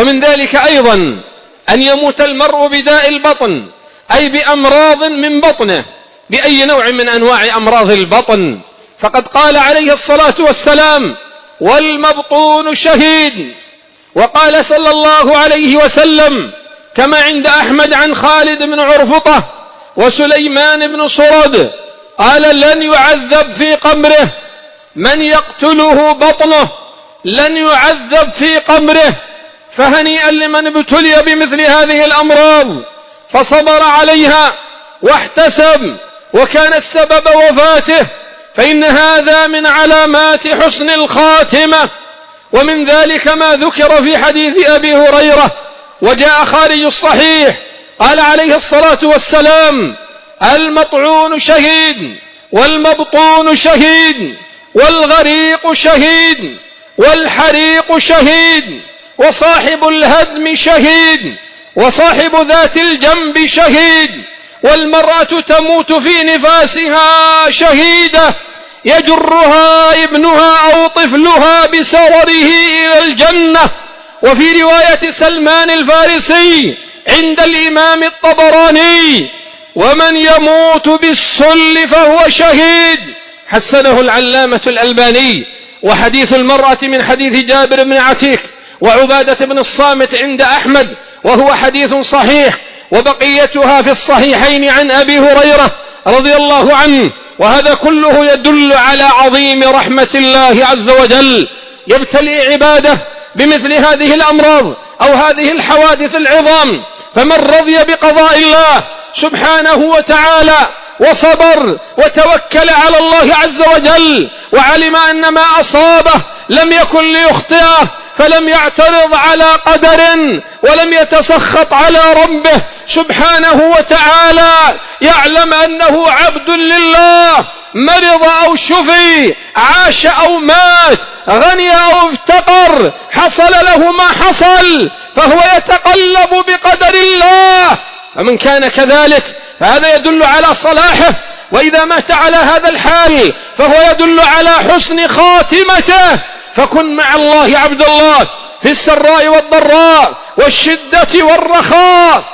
ومن ذلك أيضا أن يموت المرء بداء البطن، أي بأمراض من بطنه، بأي نوع من أنواع أمراض البطن. فقد قال عليه الصلاة والسلام: والمبطون شهيد. وقال صلى الله عليه وسلم كما عند أحمد عن خالد بن عرفطة وسليمان بن صرد قال: لن يعذب في قبره من يقتله بطنه، لن يعذب في قبره. فهنيئا لمن ابتلي بمثل هذه الأمراض فصبر عليها واحتسب وكان السبب وفاته، فإن هذا من علامات حسن الخاتمة. ومن ذلك ما ذكر في حديث أبي هريرة وجاء خارج الصحيح، قال عليه الصلاة والسلام: المطعون شهيد، والمبطون شهيد، والغريق شهيد، والحريق شهيد، وصاحب الهدم شهيد، وصاحب ذات الجنب شهيد، والمرأة تموت في نفاسها شهيدة يجرها ابنها أو طفلها بسرره إلى الجنة. وفي رواية سلمان الفارسي عند الإمام الطبراني: ومن يموت بالسل فهو شهيد، حسنه العلامة الألباني. وحديث المرأة من حديث جابر بن عتيك وعبادة بن الصامت عند أحمد وهو حديث صحيح، وبقيتها في الصحيحين عن أبي هريرة رضي الله عنه. وهذا كله يدل على عظيم رحمة الله عز وجل، يبتلي عباده بمثل هذه الأمراض أو هذه الحوادث العظام. فمن رضي بقضاء الله سبحانه وتعالى وصبر وتوكل على الله عز وجل وعلم أن ما أصابه لم يكن ليخطئه، فلم يعترض على قدر ولم يتسخط على ربه سبحانه وتعالى، يعلم أنه عبد لله، مرض أو شفي، عاش أو مات، غني أو افتقر، حصل له ما حصل، فهو يتقلب بقدر الله. ومن كان كذلك فهذا يدل على صلاحه، وإذا مات على هذا الحال فهو يدل على حسن خاتمته. فكن مع الله عبد الله في السراء والضراء والشدة والرخاء،